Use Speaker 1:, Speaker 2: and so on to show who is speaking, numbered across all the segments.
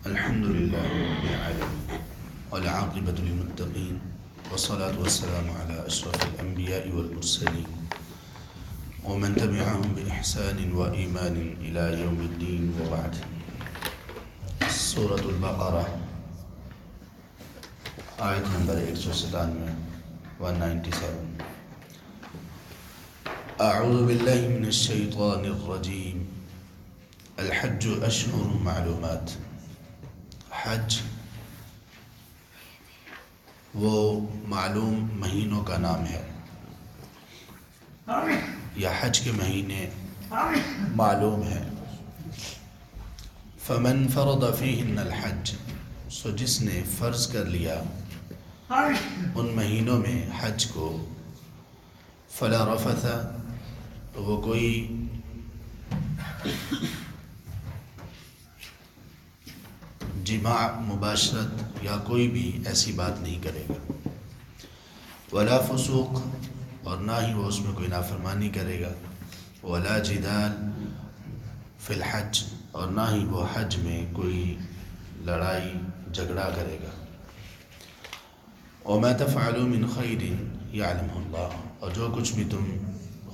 Speaker 1: الحمد لله رب العالمين والعاقبة للمتقين والصلاة والسلام على أشرف الأنبياء والمرسلين ومن تبعهم بإحسان وإيمان إلى يوم الدين وبعد. سورة البقرہ آیت نمبر 197 197. اعوذ باللہ من الشیطان الرجیم. الحج اشہر معلومات. حج وہ معلوم مہینوں کا نام ہے یا حج کے مہینے معلوم ہیں. فمن فرض فیہن الحج، سو جس نے فرض کر لیا ان مہینوں میں حج کو، فلا رفث، تو وہ کوئی جماع، مباشرت یا کوئی بھی ایسی بات نہیں کرے گا. ولا فسوق، اور نہ ہی وہ اس میں کوئی نافرمانی کرے گا. ولا جدال فی الحج، اور نہ ہی وہ حج میں کوئی لڑائی جھگڑا کرے گا. وما تفعلوا من خیر یعلمہ اللہ، اور جو کچھ بھی تم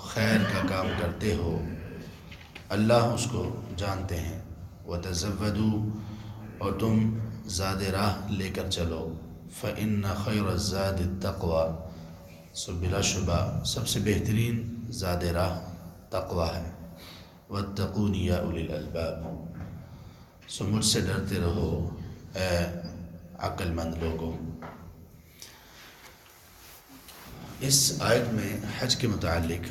Speaker 1: خیر کا کام کرتے ہو اللہ اس کو جانتے ہیں. وتزودوا، اور تم زاد راہ لے کر چلو. فإن خیر الزاد التقوی، سو بلا شبہ سب سے بہترین زاد راہ تقوی ہے. واتقون یا اولی الالباب، سو مجھ سے ڈرتے رہو اے عقل مند لوگوں. اس آیت میں حج کے متعلق،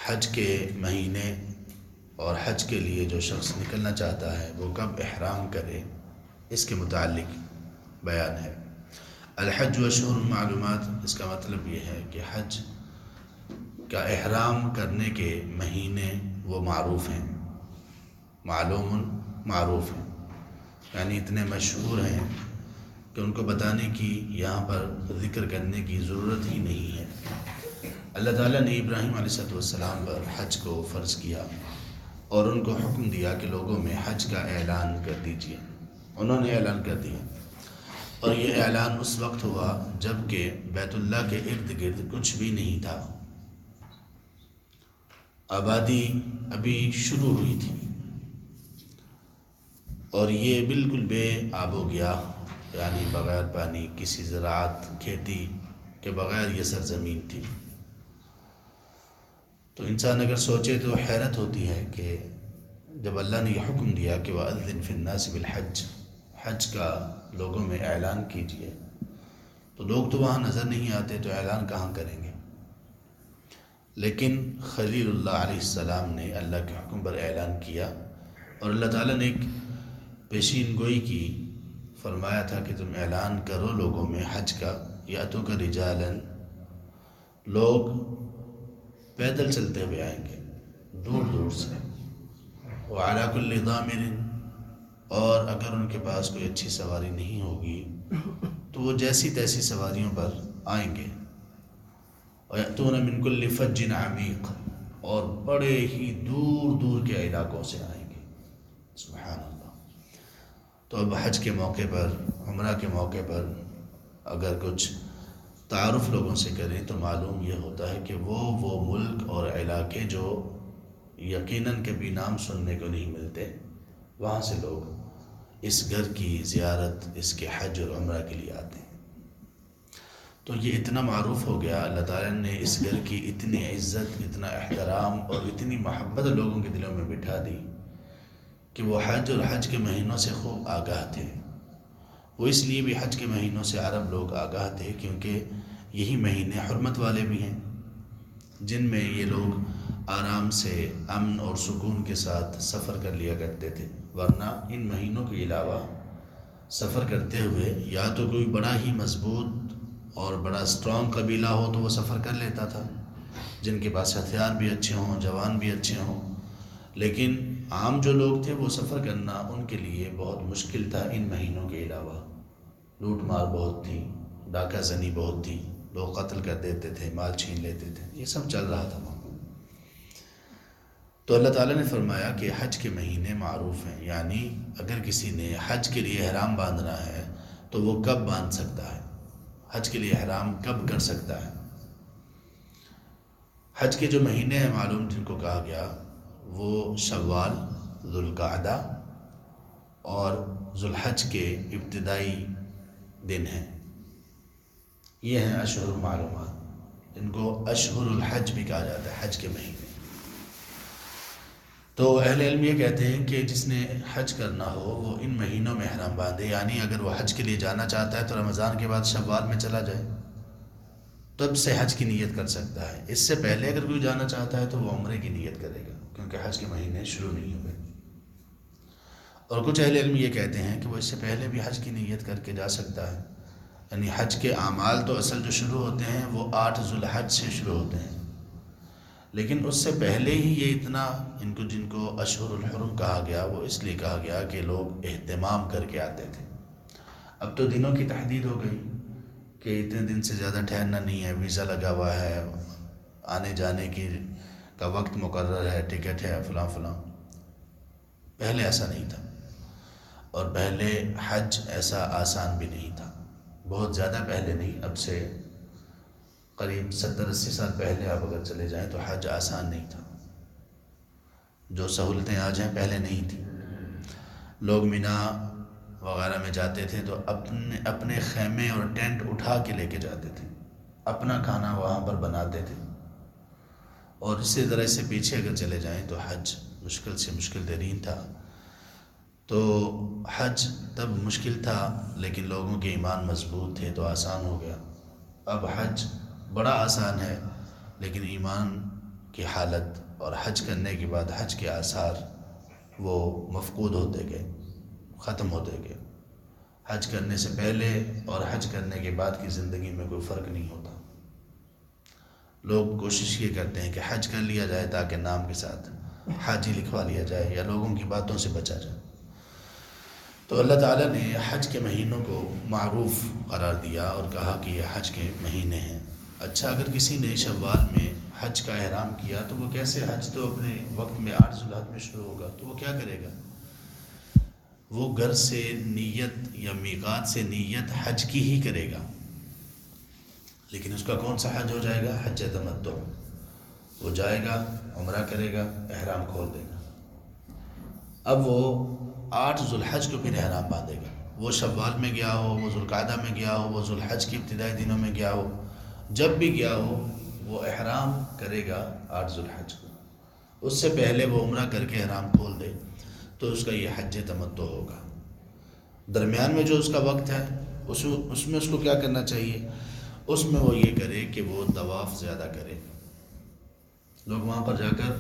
Speaker 1: حج کے مہینے اور حج کے لیے جو شخص نکلنا چاہتا ہے وہ کب احرام کرے، اس کے متعلق بیان ہے. الحج اشہر معلومات، اس کا مطلب یہ ہے کہ حج کا احرام کرنے کے مہینے وہ معروف ہیں، معلوم معروف ہیں، یعنی اتنے مشہور ہیں کہ ان کو بتانے کی، یہاں پر ذکر کرنے کی ضرورت ہی نہیں ہے. اللہ تعالیٰ نے ابراہیم علیہ السلام پر حج کو فرض کیا اور ان کو حکم دیا کہ لوگوں میں حج کا اعلان کر دیجیے. انہوں نے اعلان کر دیا، اور یہ اعلان اس وقت ہوا جب کہ بیت اللہ کے ارد گرد کچھ بھی نہیں تھا، آبادی ابھی شروع ہوئی تھی، اور یہ بالکل بے آب و گیاہ، یعنی بغیر پانی، کسی زراعت کھیتی کے بغیر یہ سرزمین تھی. تو انسان اگر سوچے تو حیرت ہوتی ہے کہ جب اللہ نے یہ حکم دیا کہ وَأَذِّن فِي النَّاسِ بِالْحَجِّ، حج کا لوگوں میں اعلان کیجیے، تو لوگ تو وہاں نظر نہیں آتے، تو اعلان کہاں کریں گے. لیکن خلیل اللہ علیہ السلام نے اللہ کے حکم پر اعلان کیا، اور اللہ تعالیٰ نے ایک پیشین گوئی کی، فرمایا تھا کہ تم اعلان کرو لوگوں میں حج کا. یأتوک رجالا، لوگ پیدل چلتے ہوئے آئیں گے دور دور سے. وعلی کل ضامر، اور اگر ان کے پاس کوئی اچھی سواری نہیں ہوگی تو وہ جیسی تیسی سواریوں پر آئیں گے. ویأتون من کل فج عمیق، اور بڑے ہی دور دور کے علاقوں سے آئیں گے. سبحان اللہ. تو اب حج کے موقع پر، عمرہ کے موقع پر اگر کچھ تعارف لوگوں سے کریں تو معلوم یہ ہوتا ہے کہ وہ ملک اور علاقے جو یقیناً کبھی نام سننے کو نہیں ملتے، وہاں سے لوگ اس گھر کی زیارت، اس کے حج اور عمرہ کے لیے آتے ہیں. تو یہ اتنا معروف ہو گیا، اللہ تعالیٰ نے اس گھر کی اتنی عزت، اتنا احترام اور اتنی محبت لوگوں کے دلوں میں بٹھا دی کہ وہ حج اور حج کے مہینوں سے خوب آگاہ تھے. وہ اس لیے بھی حج کے مہینوں سے عرب لوگ آگاہ تھے کیونکہ یہی مہینے حرمت والے بھی ہیں، جن میں یہ لوگ آرام سے، امن اور سکون کے ساتھ سفر کر لیا کرتے تھے. ورنہ ان مہینوں کے علاوہ سفر کرتے ہوئے یا تو کوئی بڑا ہی مضبوط اور بڑا اسٹرانگ قبیلہ ہو تو وہ سفر کر لیتا تھا، جن کے پاس ہتھیار بھی اچھے ہوں، جوان بھی اچھے ہوں. لیکن عام جو لوگ تھے وہ سفر کرنا ان کے لیے بہت مشکل تھا. ان مہینوں کے علاوہ لوٹ مار بہت تھی، ڈاکہ زنی بہت تھی، لوگ قتل کر دیتے تھے، مال چھین لیتے تھے، یہ سب چل رہا تھا وہاں. تو اللہ تعالیٰ نے فرمایا کہ حج کے مہینے معروف ہیں، یعنی اگر کسی نے حج کے لیے احرام باندھنا ہے تو وہ کب باندھ سکتا ہے، حج کے لیے احرام کب کر سکتا ہے۔ حج کے جو مہینے ہیں معلوم جن کو کہا گیا وہ شوال، ذوالقعدہ اور ذوالحج کے ابتدائی دن ہیں، یہ ہیں اشہر المعلومات، ان کو اشہر الحج بھی کہا جاتا ہے، حج کے مہینے۔ تو اہل علم یہ کہتے ہیں کہ جس نے حج کرنا ہو وہ ان مہینوں میں احرام باندھے، یعنی اگر وہ حج کے لیے جانا چاہتا ہے تو رمضان کے بعد شوال میں چلا جائے، تب سے حج کی نیت کر سکتا ہے۔ اس سے پہلے اگر کوئی جانا چاہتا ہے تو وہ عمرے کی نیت کرے گا، کیونکہ حج کے مہینے شروع نہیں ہوئے۔ اور کچھ اہل علم یہ کہتے ہیں کہ وہ اس سے پہلے بھی حج کی نیت کر کے جا سکتا ہے، یعنی حج کے اعمال تو اصل جو شروع ہوتے ہیں وہ 8 ذوالحج سے شروع ہوتے ہیں، لیکن اس سے پہلے ہی یہ اتنا جن کو اشہر الحرم کہا گیا وہ اس لیے کہا گیا کہ لوگ اہتمام کر کے آتے تھے۔ اب تو دنوں کی تحدید ہو گئی کہ اتنے دن سے زیادہ ٹھہرنا نہیں ہے، ویزا لگا ہوا ہے، آنے جانے کا وقت مقرر ہے، ٹکٹ ہے، فلاں فلاں۔ پہلے ایسا نہیں تھا، اور پہلے حج ایسا آسان بھی نہیں تھا، بہت زیادہ پہلے نہیں، اب سے قریب 70-80 سال پہلے آپ اگر چلے جائیں تو حج آسان نہیں تھا۔ جو سہولتیں آج ہیں پہلے نہیں تھیں۔ لوگ مینا وغیرہ میں جاتے تھے تو اپنے خیمے اور ٹینٹ اٹھا کے لے کے جاتے تھے، اپنا کھانا وہاں پر بناتے تھے۔ اور اسی طرح سے پیچھے اگر چلے جائیں تو حج مشکل سے مشکل ترین تھا۔ تو حج تب مشکل تھا لیکن لوگوں کے ایمان مضبوط تھے تو آسان ہو گیا۔ اب حج بڑا آسان ہے لیکن ایمان کی حالت اور حج کرنے کے بعد حج کے آثار وہ مفقود ہوتے گئے، ختم ہوتے گئے۔ حج کرنے سے پہلے اور حج کرنے کے بعد کی زندگی میں کوئی فرق نہیں ہوتا۔ لوگ کوشش یہ کرتے ہیں کہ حج کر لیا جائے تاکہ نام کے ساتھ حاجی لکھوا لیا جائے یا لوگوں کی باتوں سے بچا جائے۔ تو اللہ تعالیٰ نے حج کے مہینوں کو معروف قرار دیا اور کہا کہ یہ حج کے مہینے ہیں۔ اچھا، اگر کسی نے شوال میں حج کا احرام کیا تو وہ کیسے، حج تو اپنے وقت میں 8 ذوالحج میں شروع ہوگا، تو وہ کیا کرے گا؟ وہ گھر سے نیت یا میقات سے نیت حج کی ہی کرے گا، لیکن اس کا کون سا حج ہو جائے گا؟ حج تمتع۔ وہ جائے گا، عمرہ کرے گا، احرام کھول دے گا۔ اب وہ 8 ذوالحج کو پھر احرام باندھے گا، وہ شوال میں گیا ہو، وہ ذوالقعدہ میں گیا ہو، وہ ذوالحج کے ابتدائی دنوں میں گیا ہو، جب بھی گیا ہو وہ احرام کرے گا 8 ذوالحج کو۔ اس سے پہلے وہ عمرہ کر کے احرام کھول دے تو اس کا یہ حج تمتع ہوگا۔ درمیان میں جو اس کا وقت ہے اس میں اس کو کیا کرنا چاہیے؟ اس میں وہ یہ کرے کہ وہ طواف زیادہ کرے۔ لوگ وہاں پر جا کر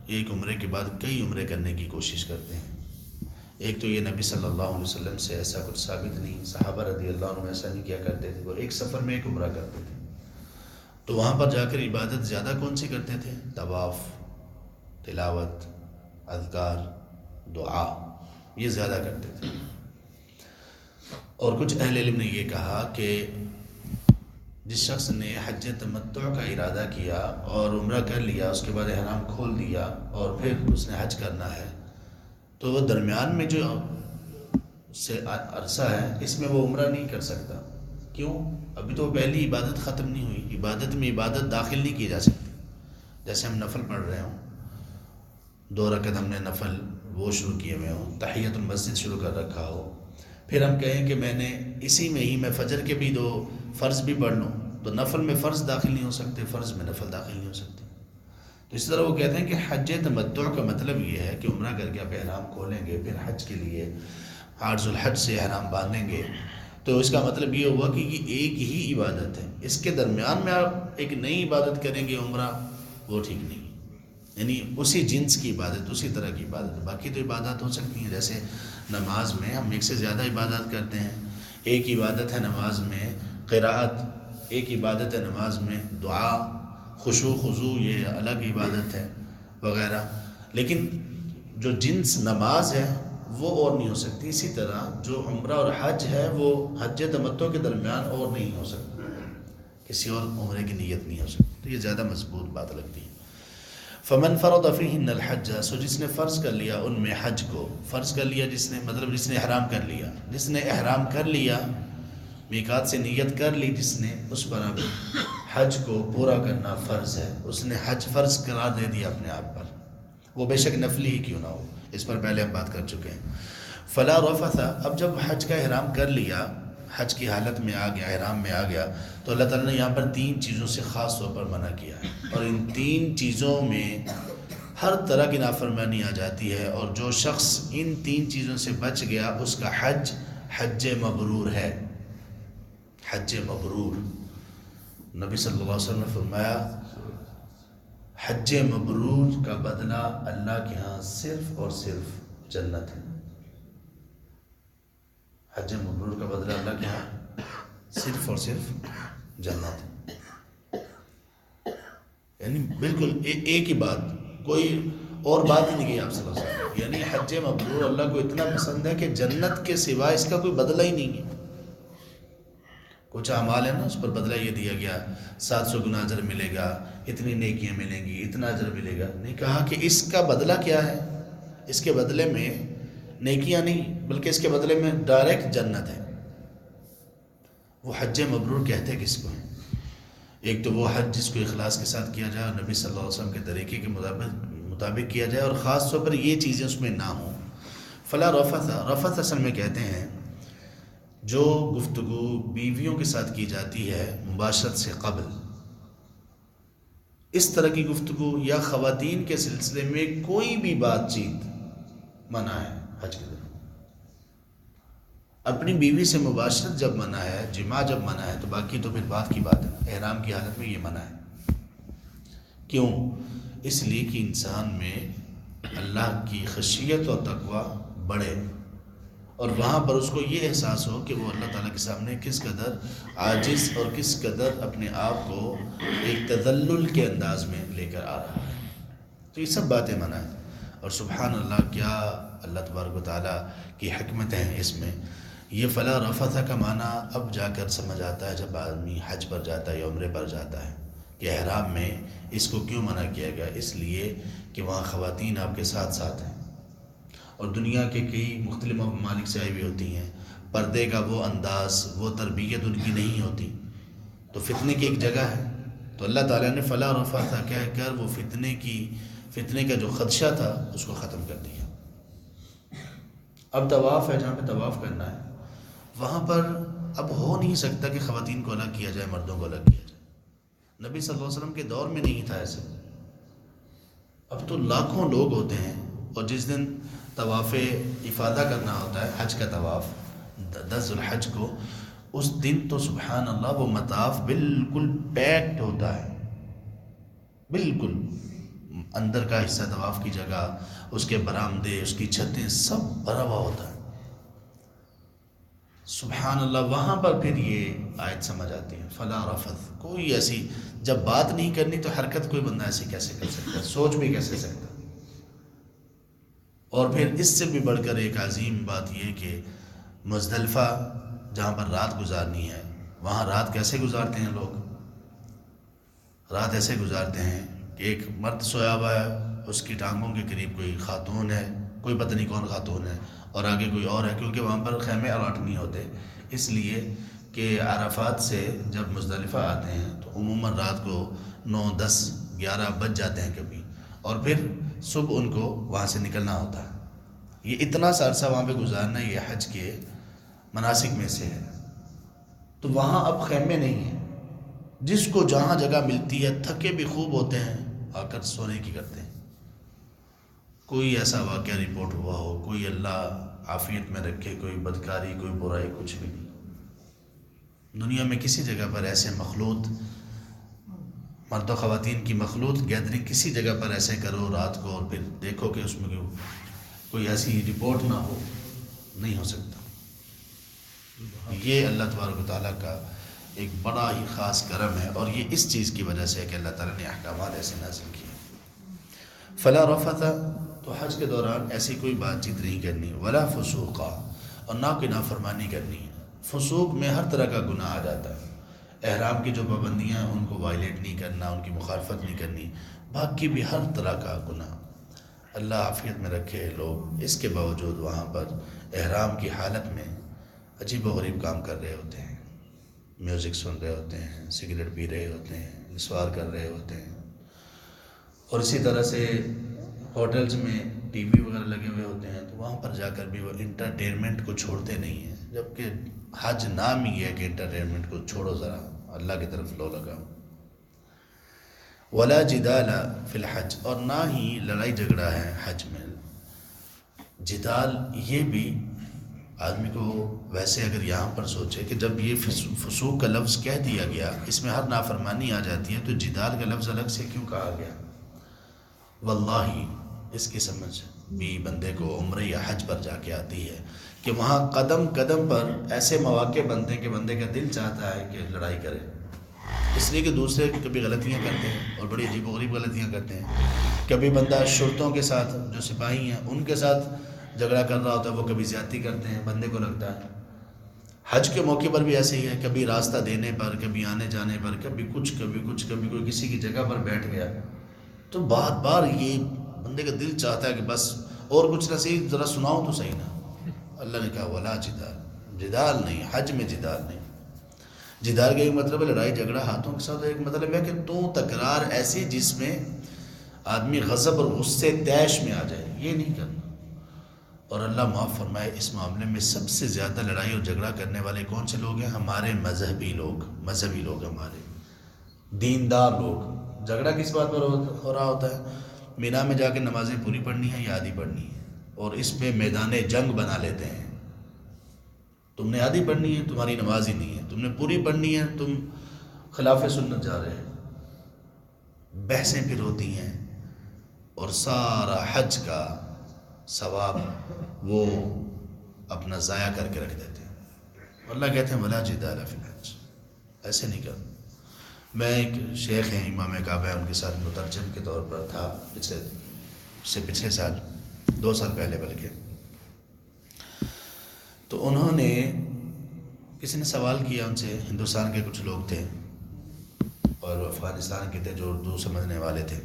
Speaker 1: ایک عمرے کے بعد کئی عمرے کرنے کی کوشش کرتے ہیں۔ ایک تو یہ نبی صلی اللہ علیہ وسلم سے ایسا کچھ ثابت نہیں، صحابہ رضی اللہ عنہ ایسا نہیں کیا کرتے تھے، وہ ایک سفر میں ایک عمرہ کرتے تھے۔ تو وہاں پر جا کر عبادت زیادہ کون سی کرتے تھے؟ طواف، تلاوت، اذکار، دعا، یہ زیادہ کرتے تھے۔ اور کچھ اہل علم نے یہ کہا کہ جس شخص نے حج تمتع کا ارادہ کیا اور عمرہ کر لیا، اس کے بعد احرام کھول دیا اور پھر اس نے حج کرنا ہے، تو وہ درمیان میں جو سے عرصہ ہے اس میں وہ عمرہ نہیں کر سکتا۔ کیوں؟ ابھی تو پہلی عبادت ختم نہیں ہوئی، عبادت میں عبادت داخل نہیں کی جا سکتی۔ جیسے ہم نفل پڑھ رہے ہوں، 2 رکعت ہم نے نفل وہ شروع کیے ہوئے ہوں، تحیۃ المسجد شروع کر رکھا ہو، پھر ہم کہیں کہ میں نے اسی میں ہی میں فجر کے بھی 2 فرض بھی پڑھ لوں، تو نفل میں فرض داخل نہیں ہو سکتے، فرض میں نفل داخل نہیں ہو سکتے۔ تو اس طرح وہ کہتے ہیں کہ حج تمتع کا مطلب یہ ہے کہ عمرہ کر کے آپ احرام کھولیں گے، پھر حج کے لیے 8 ذوالحج سے احرام باندھیں گے، تو اس کا مطلب یہ ہوا کہ یہ ایک ہی عبادت ہے، اس کے درمیان میں آپ ایک نئی عبادت کریں گے عمرہ، وہ ٹھیک نہیں، یعنی اسی جنس کی عبادت، اسی طرح کی عبادت۔ باقی تو عبادات ہو سکتی ہیں، جیسے نماز میں ہم ایک سے زیادہ عبادات کرتے ہیں، ایک عبادت ہے نماز میں قراءت، ایک عبادت ہے نماز میں دعا، خشوع خضوع، یہ الگ عبادت ہے وغیرہ، لیکن جو جنس نماز ہے وہ اور نہیں ہو سکتی۔ اسی طرح جو عمرہ اور حج ہے وہ حج تمتع کے درمیان اور نہیں ہو سکتا، کسی اور عمرے کی نیت نہیں ہو سکتی۔ تو یہ زیادہ مضبوط بات لگتی ہے۔ فمن فرض فیہن الحج، سو جس نے فرض کر لیا ان میں حج کو، فرض کر لیا جس نے، مطلب جس نے احرام کر لیا، جس نے احرام کر لیا، میقات سے نیت کر لی جس نے، اس پر اب حج کو پورا کرنا فرض ہے، اس نے حج فرض قرار دے دیا اپنے آپ پر، وہ بے شک نفلی ہی کیوں نہ ہو، اس پر پہلے ہم بات کر چکے ہیں۔ فلا رفث، اب جب حج کا احرام کر لیا، حج کی حالت میں آ گیا، احرام میں آ گیا، تو اللہ تعالیٰ نے یہاں پر 3 چیزوں سے خاص طور پر منع کیا ہے، اور ان 3 چیزوں میں ہر طرح کی نافرمانی آ جاتی ہے، اور جو شخص ان 3 چیزوں سے بچ گیا اس کا حج حج مبرور ہے، حج مبرور۔ نبی صلی اللہ علیہ وسلم نے فرمایا حج مبرور کا بدلہ اللہ کے ہاں صرف اور صرف جنت ہے، حج مبرور کا بدلہ اللہ کے ہاں صرف اور صرف جنت ہے، یعنی بالکل ایک ہی بات، کوئی اور بات ہی نہیں کی آپ صلی اللہ علیہ وسلم، یعنی حج مبرور اللہ کو اتنا پسند ہے کہ جنت کے سوا اس کا کوئی بدلہ ہی نہیں ہے۔ کچھ اعمال ہیں نا، اس پر بدلہ یہ دیا گیا 700 گنا اجر ملے گا، اتنی نیکیاں ملیں گی، اتنا اجر ملے گا، نہیں کہا کہ اس کا بدلہ کیا ہے، اس کے بدلے میں نیکیاں نہیں بلکہ اس کے بدلے میں ڈائریکٹ جنت ہے۔ وہ حج مبرور کہتے کس کو ہیں؟ ایک تو وہ حج جس کو اخلاص کے ساتھ کیا جائے اور نبی صلی اللہ علیہ وسلم کے طریقے کے مطابق کیا جائے، اور خاص طور پر یہ چیزیں اس میں نہ ہوں۔ فلا رفث، رفث اصل میں کہتے ہیں جو گفتگو بیویوں کے ساتھ کی جاتی ہے مباشرت سے قبل، اس طرح کی گفتگو یا خواتین کے سلسلے میں کوئی بھی بات چیت منع ہے حج کے دن۔ اپنی بیوی سے مباشرت جب منع ہے، جماع جب منع ہے، تو باقی تو پھر بات کی بات ہے، احرام کی حالت میں یہ منع ہے۔ کیوں؟ اس لیے کہ انسان میں اللہ کی خشیت اور تقوی بڑھے، اور وہاں پر اس کو یہ احساس ہو کہ وہ اللہ تعالیٰ کے سامنے کس قدر عاجز اور کس قدر اپنے آپ کو ایک تذلل کے انداز میں لے کر آ رہا ہے، تو یہ سب باتیں منع ہیں۔ اور سبحان اللہ، کیا اللہ تبارک و تعالیٰ کی حکمت ہیں اس میں۔ یہ فلا رفث کا معنی اب جا کر سمجھ آتا ہے جب آدمی حج پر جاتا ہے یا عمرے پر جاتا ہے، کہ احرام میں اس کو کیوں منع کیا گیا، اس لیے کہ وہاں خواتین آپ کے ساتھ ساتھ ہیں، اور دنیا کے کئی مختلف ممالک سے آئی ہوئی ہوتی ہیں، پردے کا وہ انداز، وہ تربیت ان کی نہیں ہوتی، تو فتنے کی ایک جگہ ہے، تو اللہ تعالیٰ نے فلا رفث کہہ کر وہ فتنے کا جو خدشہ تھا اس کو ختم کر دیا۔ اب طواف ہے، جہاں پہ طواف کرنا ہے وہاں پر اب ہو نہیں سکتا کہ خواتین کو الگ کیا جائے، مردوں کو الگ کیا جائے، نبی صلی اللہ علیہ وسلم کے دور میں نہیں تھا ایسے۔ اب تو لاکھوں لوگ ہوتے ہیں، اور جس دن طواف افادہ کرنا ہوتا ہے، حج کا طواف 10 ذو الحج کو، اس دن تو سبحان اللہ وہ مطاف بالکل پیکڈ ہوتا ہے، بالکل اندر کا حصہ طواف کی جگہ، اس کے برآمدے، اس کی چھتیں، سب بھرا ہوا ہوتا ہے۔ سبحان اللہ، وہاں پر پھر یہ آیت سمجھ آتی ہے فلا رفث، کوئی ایسی جب بات نہیں کرنی تو حرکت کوئی بندہ ایسی کیسے کر سکتا ہے، سوچ بھی کیسے سکتا۔ اور پھر اس سے بھی بڑھ کر ایک عظیم بات یہ کہ مزدلفہ جہاں پر رات گزارنی ہے، وہاں رات کیسے گزارتے ہیں لوگ؟ رات ایسے گزارتے ہیں کہ ایک مرد سویا ہوا ہے، اس کی ٹانگوں کے قریب کوئی خاتون ہے، کوئی پتہ نہیں کون خاتون ہے، اور آگے کوئی اور ہے، کیونکہ وہاں پر خیمے الاٹ نہیں ہوتے، اس لیے کہ عرفات سے جب مزدلفہ آتے ہیں تو عموماً رات کو 9، 10، 11 بج جاتے ہیں کبھی، اور پھر صبح ان کو وہاں سے نکلنا ہوتا ہے۔ یہ اتنا سا عرصہ وہاں پہ گزارنا یہ حج کے مناسک میں سے ہے، تو وہاں اب خیمے نہیں ہیں، جس کو جہاں جگہ ملتی ہے، تھکے بھی خوب ہوتے ہیں، آ کر سونے کی کرتے ہیں۔ کوئی ایسا واقعہ رپورٹ ہوا ہو، کوئی اللہ عافیت میں رکھے، کوئی بدکاری، کوئی برائی، کچھ بھی نہیں۔ دنیا میں کسی جگہ پر ایسے مخلوط مرد و خواتین کی مخلوط گیدرنگ کسی جگہ پر ایسے کرو رات کو، اور پھر دیکھو کہ اس میں کوئی ایسی رپورٹ نہ ہو، نہیں ہو سکتا۔ یہ اللہ تبارک و تعالیٰ کا ایک بڑا ہی خاص کرم ہے، اور یہ اس چیز کی وجہ سے ہے کہ اللہ تعالیٰ نے احکامات ایسے نازل کیے۔ فلا رفث، تو حج کے دوران ایسی کوئی بات چیت نہیں کرنی، ولا فسوقا، اور نہ کوئی نافرمانی کرنی ہے۔ فسوق میں ہر طرح کا گناہ آ جاتا ہے، احرام کی جو پابندیاں ہیں ان کو وائلیٹ نہیں کرنا، ان کی مخالفت نہیں کرنی، باقی بھی ہر طرح کا گناہ، اللہ عافیت میں رکھے، لوگ اس کے باوجود وہاں پر احرام کی حالت میں عجیب و غریب کام کر رہے ہوتے ہیں، میوزک سن رہے ہوتے ہیں، سگریٹ پی رہے ہوتے ہیں، نسوار کر رہے ہوتے ہیں، اور اسی طرح سے ہوٹلز میں ٹی وی وغیرہ لگے ہوئے ہوتے ہیں، تو وہاں پر جا کر بھی وہ انٹرٹینمنٹ کو چھوڑتے نہیں ہیں، جبکہ حج نام ہی ہے کہ انٹرٹینمنٹ کو چھوڑو، ذرا اللہ کی طرف لو لگاؤ۔ ولا جدال فی الحج، اور نہ ہی لڑائی جھگڑا ہے حج میں۔ جدال یہ بھی آدمی کو ویسے اگر یہاں پر سوچے کہ جب یہ فسوق کا لفظ کہہ دیا گیا، اس میں ہر نافرمانی آ جاتی ہے، تو جدال کا لفظ الگ سے کیوں کہا گیا؟ واللہ اس کی سمجھ بھی بندے کو عمرہ یا حج پر جا کے آتی ہے کہ وہاں قدم قدم پر ایسے مواقع بنتے ہیں کہ بندے کا دل چاہتا ہے کہ لڑائی کرے، اس لیے کہ دوسرے کبھی غلطیاں کرتے ہیں اور بڑی عجیب و غریب غلطیاں کرتے ہیں۔ کبھی بندہ شرطوں کے ساتھ، جو سپاہی ہیں ان کے ساتھ جھگڑا کر رہا ہوتا ہے، وہ کبھی زیادتی کرتے ہیں، بندے کو لگتا ہے۔ حج کے موقع پر بھی ایسے ہی ہے، کبھی راستہ دینے پر، کبھی آنے جانے پر، کبھی کچھ کبھی کوئی کسی کی جگہ پر بیٹھ گیا، تو بار بار یہ بندے کا دل چاہتا ہے کہ بس اور کچھ نہ صحیح ذرا سناؤ تو صحیح نا۔ اللہ نے کہا ولا جدال، جدال نہیں، حج میں جدال نہیں۔ جدال کا ایک مطلب ہے لڑائی جھگڑا ہاتھوں کے ساتھ، ایک مطلب ہے کہ تو تکرار ایسی جس میں آدمی غضب اور غصے طیش میں آ جائے، یہ نہیں کرنا۔ اور اللہ معاف فرمائے، اس معاملے میں سب سے زیادہ لڑائی اور جھگڑا کرنے والے کون سے لوگ ہیں؟ ہمارے مذہبی لوگ ہمارے دیندار لوگ۔ جھگڑا کس بات پر ہو رہا ہوتا ہے؟ مینا میں جا کے نمازیں پوری پڑھنی ہے یا آدھی پڑھنی ہے، اور اس پہ میدان جنگ بنا لیتے ہیں۔ تم نے آدھی پڑھنی ہے، تمہاری نماز ہی نہیں ہے، تم نے پوری پڑھنی ہے، تم خلاف سنت جا رہے ہیں۔ بحثیں پھر ہوتی ہیں اور سارا حج کا ثواب وہ اپنا ضائع کر کے رکھ دیتے ہیں۔ اللہ کہتے ہیں ولا جدال فی الحج، ایسے نہیں کرنا۔ میں ایک شیخ ہیں، امام کعبہ ہے، ان کے ساتھ مترجم کے طور پر تھا پچھلے سال، 2 سال پہلے بلکہ۔ تو انہوں نے، کسی نے سوال کیا ان سے، ہندوستان کے کچھ لوگ تھے اور افغانستان کے تھے جو اردو سمجھنے والے تھے،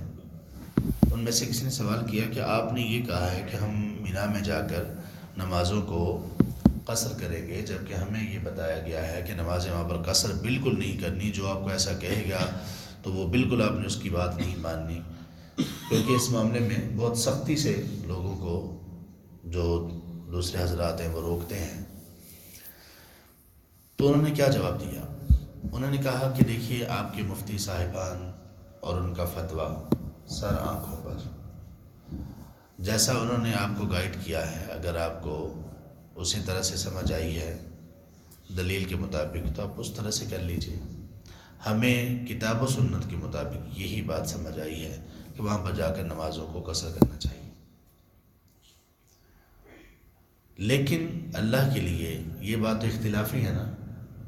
Speaker 1: ان میں سے کسی نے سوال کیا کہ آپ نے یہ کہا ہے کہ ہم مینا میں جا کر نمازوں کو قصر کریں گے، جبکہ ہمیں یہ بتایا گیا ہے کہ نمازیں وہاں پر قصر بالکل نہیں کرنی، جو آپ کو ایسا کہے گا تو وہ بالکل آپ نے اس کی بات نہیں ماننی، کیونکہ اس معاملے میں بہت سختی سے لوگوں کو جو دوسرے حضرات ہیں وہ روکتے ہیں۔ تو انہوں نے کیا جواب دیا؟ انہوں نے کہا کہ دیکھیے، آپ کے مفتی صاحبان اور ان کا فتویٰ سر آنکھوں پر، جیسا انہوں نے آپ کو گائیڈ کیا ہے، اگر آپ کو اسی طرح سے سمجھ آئی ہے دلیل کے مطابق تو آپ اس طرح سے کر لیجئے۔ ہمیں کتاب و سنت کے مطابق یہی بات سمجھ آئی ہے کہ وہاں پر جا کر نمازوں کو قصر کرنا چاہیے، لیکن اللہ کے لیے یہ بات اختلافی ہے نا،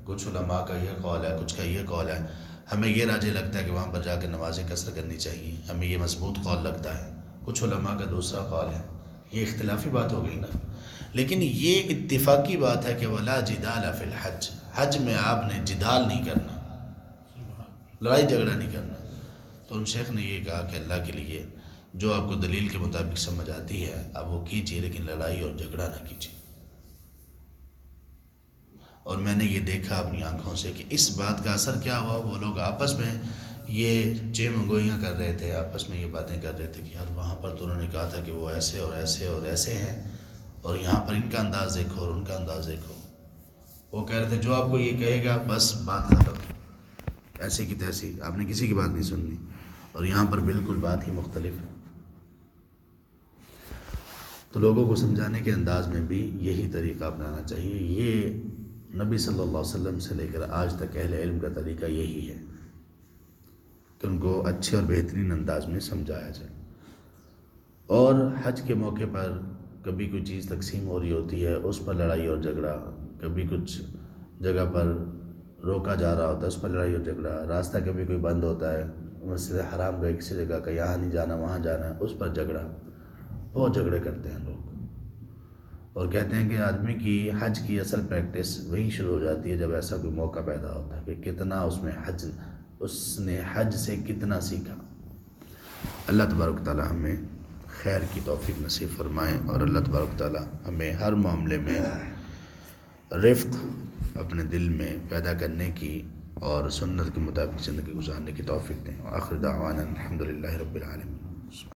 Speaker 1: کچھ علماء کا یہ قول ہے، کچھ کا یہ قول ہے۔ ہمیں یہ راجح لگتا ہے کہ وہاں پر جا کے نمازیں قصر کرنی چاہیے، ہمیں یہ مضبوط قول لگتا ہے، کچھ علماء کا دوسرا قول ہے۔ یہ اختلافی بات ہو گئی نا، لیکن یہ اتفاقی بات ہے کہ ولا جدال فی الحج، حج میں آپ نے جدال نہیں کرنا، لڑائی جھگڑا نہیں کرنا۔ تو ان شیخ نے یہ کہا کہ اللہ کے لیے جو آپ کو دلیل کے مطابق سمجھ آتی ہے آپ وہ کیجیے، لیکن لڑائی اور جھگڑا نہ کیجیے۔ اور میں نے یہ دیکھا اپنی آنکھوں سے کہ اس بات کا اثر کیا ہوا، وہ لوگ آپس میں یہ چیمگوئیاں کر رہے تھے، آپس میں یہ باتیں کر رہے تھے کہ یار وہاں پر تو انہوں نے کہا تھا کہ وہ ایسے اور ایسے اور ایسے ہیں، اور یہاں پر ان کا انداز دیکھو اور ان کا انداز دیکھو۔ وہ کہہ رہے تھے جو آپ کو یہ کہے گا بس بات ختم، ایسی کی تیسی، آپ نے کسی کی بات نہیں سننی، اور یہاں پر بالکل بات ہی مختلف ہے۔ تو لوگوں کو سمجھانے کے انداز میں بھی یہی طریقہ اپنانا چاہیے۔ یہ نبی صلی اللہ علیہ وسلم سے لے کر آج تک اہل علم کا طریقہ یہی ہے کہ ان کو اچھے اور بہترین انداز میں سمجھایا جائے۔ اور حج کے موقع پر کبھی کوئی چیز تقسیم ہو رہی ہوتی ہے، اس پر لڑائی اور جھگڑا، کبھی کچھ جگہ پر روکا جا رہا ہوتا ہے، اس پر لڑائی اور جھگڑا، راستہ کبھی کوئی بند ہوتا ہے، مسجد حرام کا کسی جگہ کا یہاں نہیں جانا وہاں جانا، اس پر جھگڑا، بہت جھگڑے کرتے ہیں لوگ، اور کہتے ہیں کہ آدمی کی حج کی اصل پریکٹس وہی شروع ہو جاتی ہے جب ایسا کوئی موقع پیدا ہوتا ہے کہ کتنا اس نے حج سے کتنا سیکھا۔ اللہ تبارک تعالی ہمیں خیر کی توفیق نصیب فرمائے، اور اللہ تبارک تعالی ہمیں ہر معاملے میں رفق اپنے دل میں پیدا کرنے کی اور سنت کے مطابق زندگی گزارنے کی توفیق دیں۔ آخر دعوانا الحمدللہ رب العالمین۔